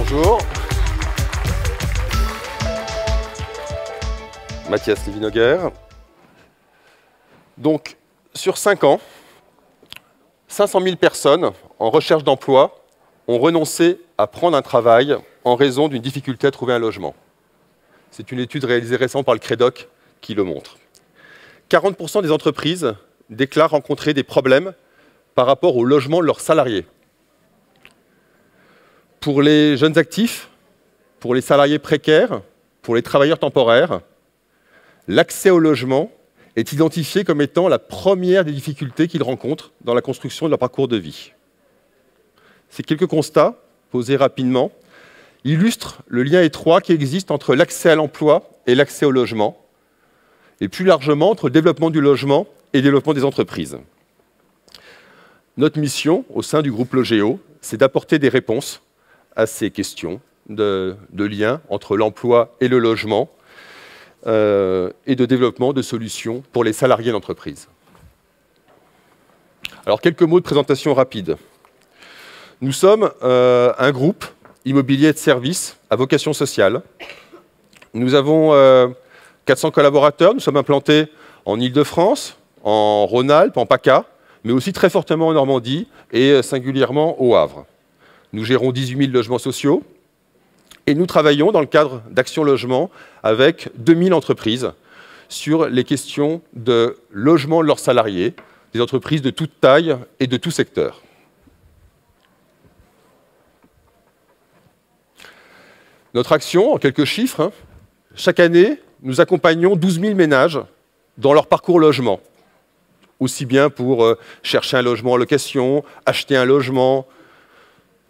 Bonjour. Mathias Lévy-Noguer. Donc, sur 5 ans, 500 000 personnes en recherche d'emploi ont renoncé à prendre un travail en raison d'une difficulté à trouver un logement. C'est une étude réalisée récemment par le Crédoc qui le montre. 40% des entreprises déclarent rencontrer des problèmes par rapport au logement de leurs salariés. Pour les jeunes actifs, pour les salariés précaires, pour les travailleurs temporaires, l'accès au logement est identifié comme étant la première des difficultés qu'ils rencontrent dans la construction de leur parcours de vie. Ces quelques constats, posés rapidement, illustrent le lien étroit qui existe entre l'accès à l'emploi et l'accès au logement, et plus largement entre le développement du logement et le développement des entreprises. Notre mission, au sein du groupe Logéo, c'est d'apporter des réponses à ces questions de lien entre l'emploi et le logement, et de développement de solutions pour les salariés d'entreprise. Alors, quelques mots de présentation rapide. Nous sommes un groupe immobilier de services à vocation sociale. Nous avons 400 collaborateurs. Nous sommes implantés en Île-de-France, en Rhône-Alpes, en PACA, mais aussi très fortement en Normandie et singulièrement au Havre. Nous gérons 18 000 logements sociaux. Et nous travaillons dans le cadre d'Action Logement avec 2000 entreprises sur les questions de logement de leurs salariés, des entreprises de toute taille et de tout secteur. Notre action, en quelques chiffres, chaque année, nous accompagnons 12 000 ménages dans leur parcours logement, aussi bien pour chercher un logement en location, acheter un logement,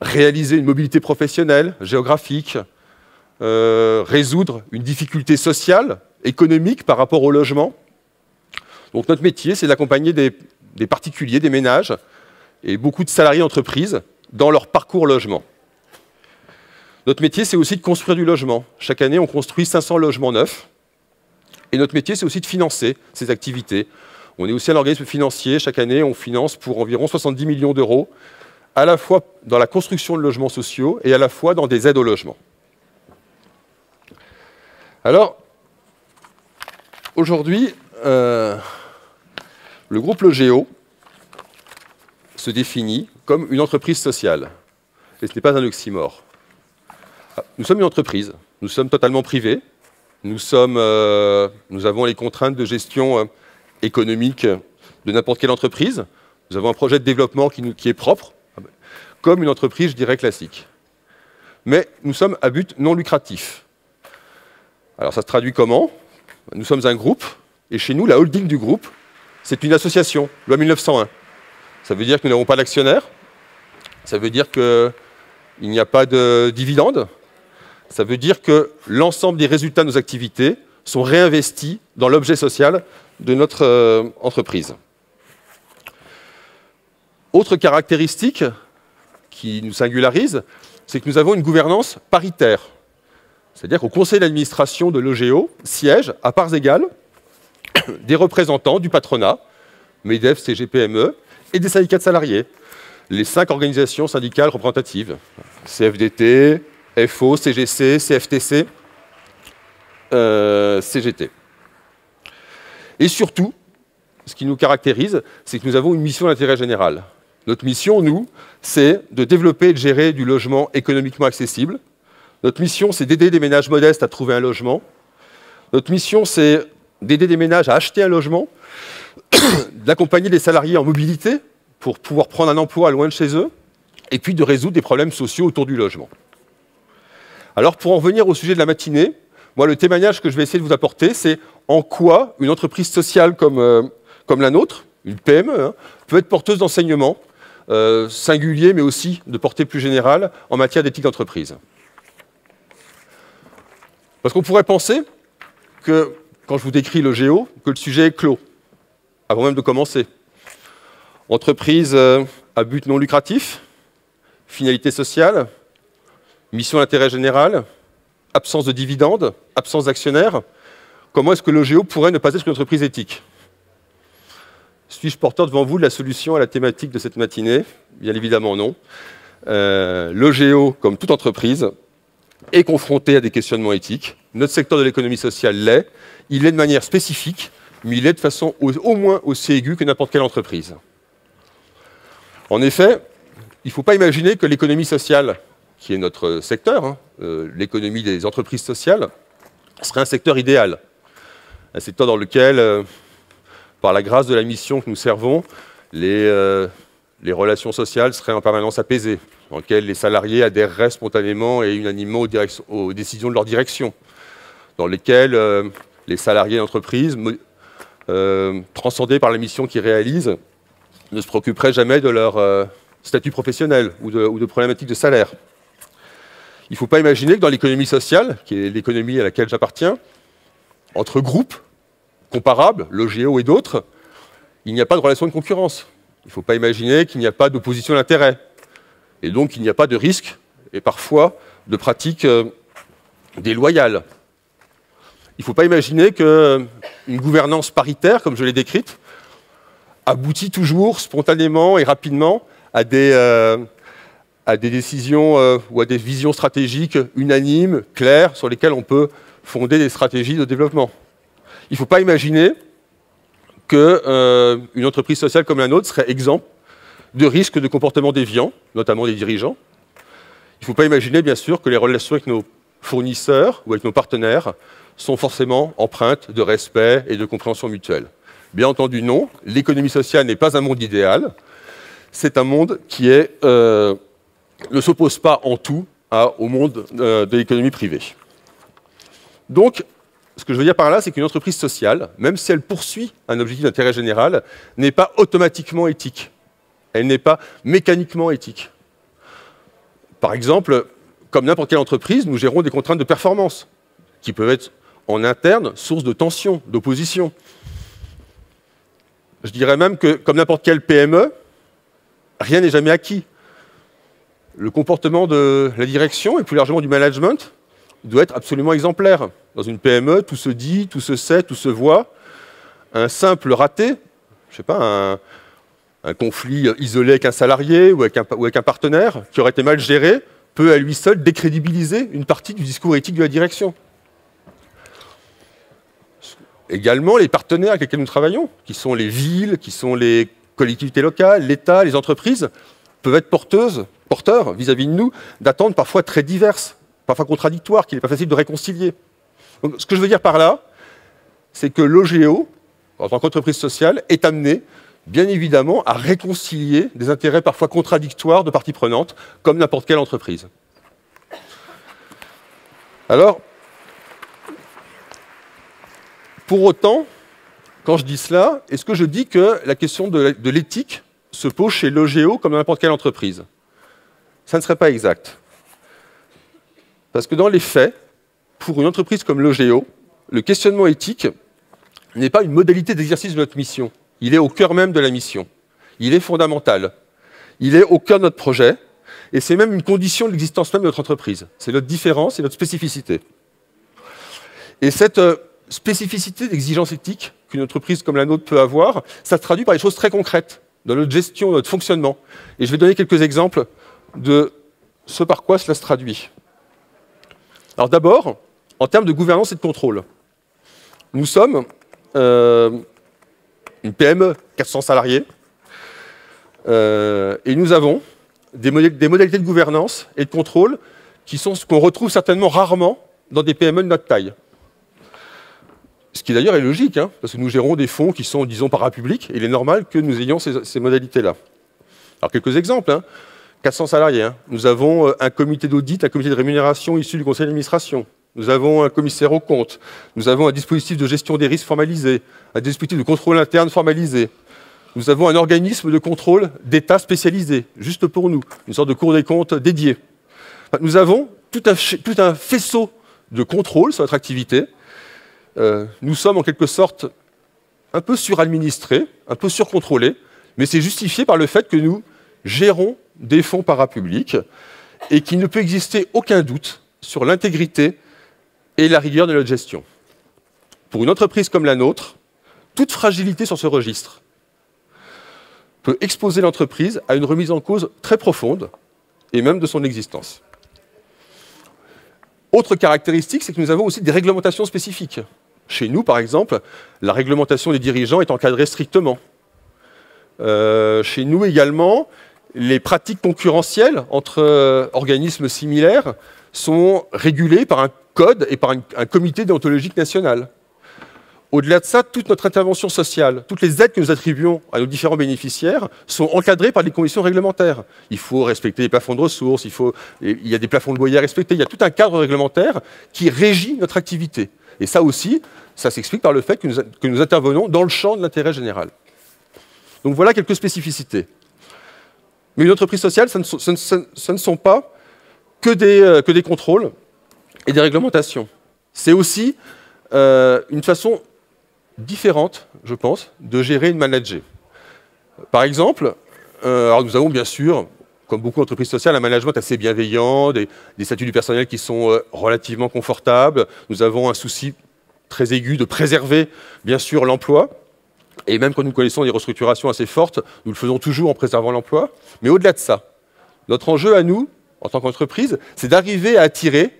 réaliser une mobilité professionnelle, géographique, résoudre une difficulté sociale, économique par rapport au logement. Donc notre métier, c'est d'accompagner des particuliers, des ménages et beaucoup de salariés d'entreprise dans leur parcours logement. Notre métier, c'est aussi de construire du logement. Chaque année, on construit 500 logements neufs. Et notre métier, c'est aussi de financer ces activités. On est aussi un organisme financier. Chaque année, on finance pour environ 70 millions d'euros, à la fois dans la construction de logements sociaux et à la fois dans des aides au logement. Alors, aujourd'hui, le groupe Logéo se définit comme une entreprise sociale. Et ce n'est pas un oxymore. Nous sommes une entreprise, nous sommes totalement privés, nous avons les contraintes de gestion économique de n'importe quelle entreprise, nous avons un projet de développement qui est propre, comme une entreprise, je dirais, classique. Mais nous sommes à but non lucratif. Alors ça se traduit comment? Nous sommes un groupe, et chez nous, la holding du groupe, c'est une association, loi 1901. Ça veut dire que nous n'avons pas d'actionnaires, ça veut dire qu'il n'y a pas de dividendes, ça veut dire que l'ensemble des résultats de nos activités sont réinvestis dans l'objet social de notre entreprise. Autre caractéristique qui nous singularise, c'est que nous avons une gouvernance paritaire. C'est-à-dire qu'au conseil d'administration de Logéo siègent, à parts égales, des représentants du patronat, MEDEF, CGPME, et des syndicats de salariés. Les 5 organisations syndicales représentatives, CFDT, FO, CGC, CFTC, CGT. Et surtout, ce qui nous caractérise, c'est que nous avons une mission d'intérêt général. Notre mission, nous, c'est de développer et de gérer du logement économiquement accessible. Notre mission, c'est d'aider des ménages modestes à trouver un logement. Notre mission, c'est d'aider des ménages à acheter un logement, d'accompagner les salariés en mobilité pour pouvoir prendre un emploi loin de chez eux, et puis de résoudre des problèmes sociaux autour du logement. Alors, pour en revenir au sujet de la matinée, moi, le témoignage que je vais essayer de vous apporter, c'est en quoi une entreprise sociale comme la nôtre, une PME, peut être porteuse d'enseignement, singulier, mais aussi de portée plus générale en matière d'éthique d'entreprise. Parce qu'on pourrait penser que, quand je vous décris Logéo, que le sujet est clos, avant même de commencer. Entreprise à but non lucratif, finalité sociale, mission d'intérêt général, absence de dividendes, absence d'actionnaires. Comment est-ce que Logéo pourrait ne pas être une entreprise éthique? Suis-je porteur devant vous de la solution à la thématique de cette matinée? Bien évidemment non. Logéo, comme toute entreprise, est confronté à des questionnements éthiques. Notre secteur de l'économie sociale l'est. Il l'est de manière spécifique, mais il l'est de façon au moins aussi aiguë que n'importe quelle entreprise. En effet, il ne faut pas imaginer que l'économie sociale, qui est notre secteur, l'économie des entreprises sociales, serait un secteur idéal. Un secteur dans lequel, par la grâce de la mission que nous servons, les relations sociales seraient en permanence apaisées, dans lequel les salariés adhéreraient spontanément et unanimement aux décisions de leur direction, dans lesquelles les salariés d'entreprise, transcendés par la mission qu'ils réalisent, ne se préoccuperaient jamais de leur statut professionnel ou de problématiques de salaire. Il ne faut pas imaginer que dans l'économie sociale, qui est l'économie à laquelle j'appartiens, entre groupes comparables, Logéo et d'autres, il n'y a pas de relation de concurrence. Il ne faut pas imaginer qu'il n'y a pas d'opposition d'intérêts. Et donc il n'y a pas de risque, et parfois de pratiques déloyales. Il ne faut pas imaginer qu'une gouvernance paritaire, comme je l'ai décrite, aboutit toujours spontanément et rapidement à des décisions ou à des visions stratégiques unanimes, claires, sur lesquelles on peut fonder des stratégies de développement. Il ne faut pas imaginer qu'une entreprise sociale comme la nôtre serait exempte de risques de comportement déviant, notamment des dirigeants. Il ne faut pas imaginer, bien sûr, que les relations avec nos fournisseurs ou avec nos partenaires sont forcément empreintes de respect et de compréhension mutuelle. Bien entendu, non. L'économie sociale n'est pas un monde idéal. C'est un monde qui ne s'oppose pas en tout au monde de l'économie privée. Donc, ce que je veux dire par là, c'est qu'une entreprise sociale, même si elle poursuit un objectif d'intérêt général, n'est pas automatiquement éthique. Elle n'est pas mécaniquement éthique. Par exemple, comme n'importe quelle entreprise, nous gérons des contraintes de performance qui peuvent être en interne source de tension, d'opposition. Je dirais même que, comme n'importe quelle PME, rien n'est jamais acquis. Le comportement de la direction et plus largement du management doit être absolument exemplaire. Dans une PME, tout se dit, tout se sait, tout se voit. Un simple raté, je ne sais pas, un conflit isolé avec un salarié ou avec un partenaire qui aurait été mal géré, peut à lui seul décrédibiliser une partie du discours éthique de la direction. Également, les partenaires avec lesquels nous travaillons, qui sont les villes, qui sont les collectivités locales, l'État, les entreprises, peuvent être porteurs vis-à-vis de nous d'attentes parfois très diverses, parfois contradictoires, qu'il n'est pas facile de réconcilier. Donc, ce que je veux dire par là, c'est que Logéo, en tant qu'entreprise sociale, est amené, bien évidemment, à réconcilier des intérêts parfois contradictoires de parties prenantes, comme n'importe quelle entreprise. Alors, pour autant, quand je dis cela, est-ce que je dis que la question de l'éthique se pose chez Logéo comme dans n'importe quelle entreprise? Ça ne serait pas exact. Parce que dans les faits, pour une entreprise comme Logéo, le questionnement éthique n'est pas une modalité d'exercice de notre mission. Il est au cœur même de la mission. Il est fondamental. Il est au cœur de notre projet. Et c'est même une condition de l'existence même de notre entreprise. C'est notre différence et notre spécificité. Et cette spécificité d'exigence éthique qu'une entreprise comme la nôtre peut avoir, ça se traduit par des choses très concrètes dans notre gestion, dans notre fonctionnement. Et je vais donner quelques exemples de ce par quoi cela se traduit. Alors d'abord, en termes de gouvernance et de contrôle, nous sommes une PME, 400 salariés, et nous avons des modalités de gouvernance et de contrôle qui sont ce qu'on retrouve certainement rarement dans des PME de notre taille. Ce qui d'ailleurs est logique, hein, parce que nous gérons des fonds qui sont, disons, parapublics, et il est normal que nous ayons ces modalités-là. Alors quelques exemples, hein. 400 salariés, hein. Nous avons un comité d'audit, un comité de rémunération issu du conseil d'administration. Nous avons un commissaire aux comptes. Nous avons un dispositif de gestion des risques formalisé, un dispositif de contrôle interne formalisé. Nous avons un organisme de contrôle d'État spécialisé, juste pour nous, une sorte de Cour des comptes dédiée. Enfin, nous avons tout un faisceau de contrôle sur notre activité. Nous sommes en quelque sorte un peu suradministrés, un peu surcontrôlés, mais c'est justifié par le fait que nous gérons des fonds parapublics et qu'il ne peut exister aucun doute sur l'intégrité et la rigueur de notre gestion. Pour une entreprise comme la nôtre, toute fragilité sur ce registre peut exposer l'entreprise à une remise en cause très profonde et même de son existence. Autre caractéristique, c'est que nous avons aussi des réglementations spécifiques. Chez nous, par exemple, la réglementation des dirigeants est encadrée strictement. Chez nous également, les pratiques concurrentielles entre organismes similaires sont régulées par un code et par un comité déontologique national. Au-delà de ça, toute notre intervention sociale, toutes les aides que nous attribuons à nos différents bénéficiaires sont encadrées par des conditions réglementaires. Il faut respecter les plafonds de ressources, il y a des plafonds de loyer à respecter, il y a tout un cadre réglementaire qui régit notre activité. Et ça aussi, ça s'explique par le fait que nous intervenons dans le champ de l'intérêt général. Donc voilà quelques spécificités. Mais une entreprise sociale, ce ne sont pas que des contrôles et des réglementations. C'est aussi une façon différente, je pense, de gérer et de manager. Par exemple, alors nous avons bien sûr, comme beaucoup d'entreprises sociales, un management assez bienveillant, des statuts du personnel qui sont relativement confortables. Nous avons un souci très aigu de préserver, bien sûr, l'emploi. Et même quand nous connaissons des restructurations assez fortes, nous le faisons toujours en préservant l'emploi. Mais au-delà de ça, notre enjeu à nous, en tant qu'entreprise, c'est d'arriver à attirer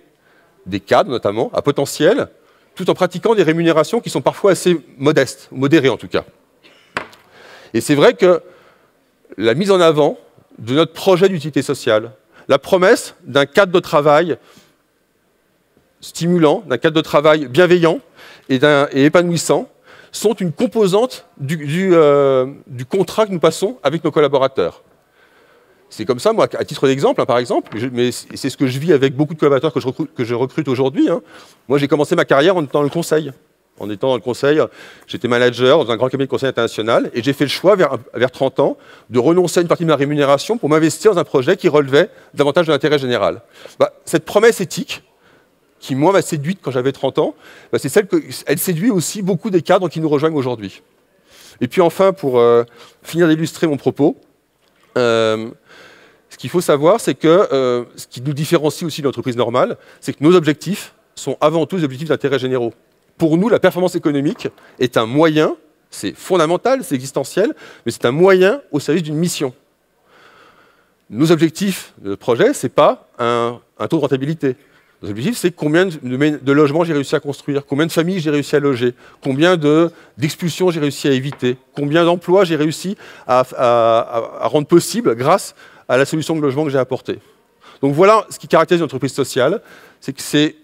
des cadres, notamment, à potentiel, tout en pratiquant des rémunérations qui sont parfois assez modestes, modérées en tout cas. Et c'est vrai que la mise en avant de notre projet d'utilité sociale, la promesse d'un cadre de travail stimulant, d'un cadre de travail bienveillant et épanouissant, sont une composante du contrat que nous passons avec nos collaborateurs. C'est comme ça, moi, à titre d'exemple, par exemple, mais c'est ce que je vis avec beaucoup de collaborateurs que je recrute aujourd'hui. Moi, j'ai commencé ma carrière en étant dans le conseil. En étant dans le conseil, j'étais manager dans un grand cabinet de conseil international et j'ai fait le choix, vers 30 ans, de renoncer à une partie de ma rémunération pour m'investir dans un projet qui relevait davantage de l'intérêt général. Cette promesse éthique, qui, moi, m'a séduite quand j'avais 30 ans, c'est celle elle séduit aussi beaucoup des cadres qui nous rejoignent aujourd'hui. Et puis enfin, pour finir d'illustrer mon propos, ce qu'il faut savoir, c'est que ce qui nous différencie aussi de l'entreprise normale, c'est que nos objectifs sont avant tout des objectifs d'intérêt généraux. Pour nous, la performance économique est un moyen, c'est fondamental, c'est existentiel, mais c'est un moyen au service d'une mission. Nos objectifs de projet, ce n'est pas un taux de rentabilité. Nos objectifs, c'est combien de logements j'ai réussi à construire, combien de familles j'ai réussi à loger, combien d'expulsions j'ai réussi à éviter, combien d'emplois j'ai réussi à rendre possible grâce à la solution de logement que j'ai apportée. Donc voilà ce qui caractérise une entreprise sociale, c'est que c'est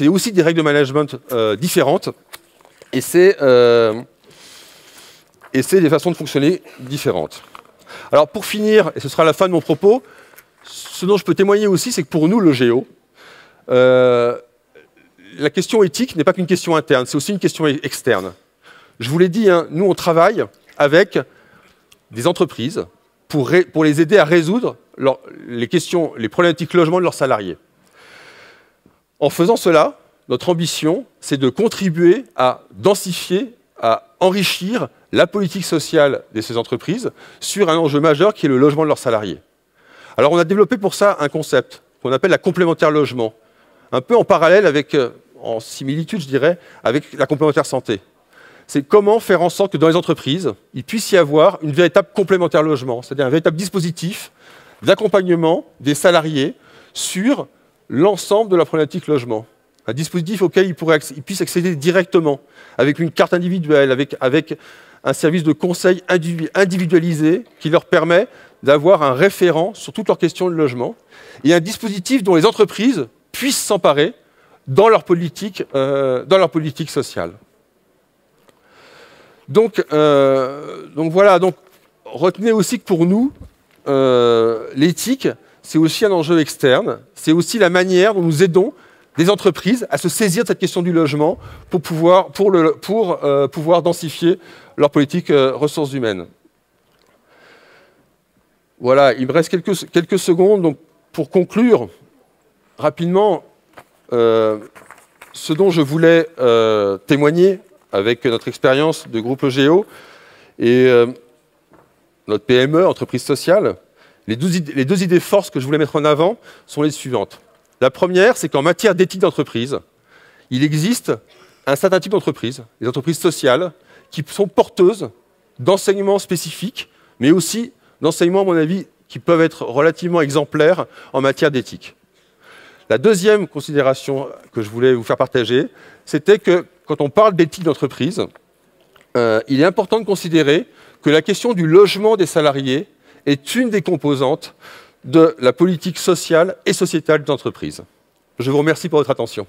aussi des règles de management différentes et c'est des façons de fonctionner différentes. Alors pour finir, et ce sera la fin de mon propos, ce dont je peux témoigner aussi, c'est que pour nous, le Géo, la question éthique n'est pas qu'une question interne, c'est aussi une question externe. Je vous l'ai dit, nous, on travaille avec des entreprises pour les aider à résoudre les problématiques logement de leurs salariés. En faisant cela, notre ambition, c'est de contribuer à densifier, à enrichir la politique sociale de ces entreprises sur un enjeu majeur qui est le logement de leurs salariés. Alors on a développé pour ça un concept qu'on appelle la complémentaire logement, un peu en parallèle en similitude je dirais, avec la complémentaire santé. C'est comment faire en sorte que dans les entreprises, il puisse y avoir une véritable complémentaire logement, c'est-à-dire un véritable dispositif d'accompagnement des salariés sur l'ensemble de la problématique logement. Un dispositif auquel ils puissent accéder directement, avec une carte individuelle, avec un service de conseil individualisé qui leur permet d'avoir un référent sur toutes leurs questions de logement, et un dispositif dont les entreprises puissent s'emparer dans leur politique sociale. Donc voilà, retenez aussi que pour nous, l'éthique, c'est aussi un enjeu externe, c'est aussi la manière dont nous aidons des entreprises à se saisir de cette question du logement pour pouvoir densifier leur politique ressources humaines. Voilà, il me reste quelques secondes donc, pour conclure rapidement ce dont je voulais témoigner avec notre expérience de groupe Géo et notre PME, entreprise sociale. Les deux idées forces que je voulais mettre en avant sont les suivantes. La première, c'est qu'en matière d'éthique d'entreprise, il existe un certain type d'entreprises, les entreprises sociales, qui sont porteuses d'enseignements spécifiques, mais aussi d'enseignements, à mon avis, qui peuvent être relativement exemplaires en matière d'éthique. La deuxième considération que je voulais vous faire partager, c'était que quand on parle d'éthique d'entreprise, il est important de considérer que la question du logement des salariés est une des composantes de la politique sociale et sociétale d'entreprise. Je vous remercie pour votre attention.